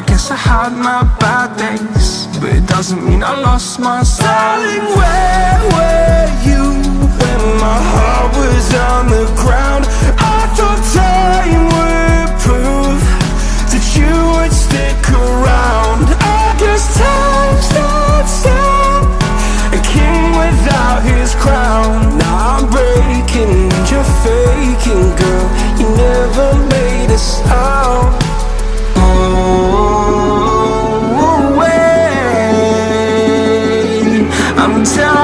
guess I had my bad days, but it doesn't mean I lost my style. Darling, where were you when my heart was on the ground? I thought time would prove that you would stick around. I guess time stood still, a king without his crown. Now I'm breaking and you're faking, girl. You never made a sound. Oh, wait, I'm telling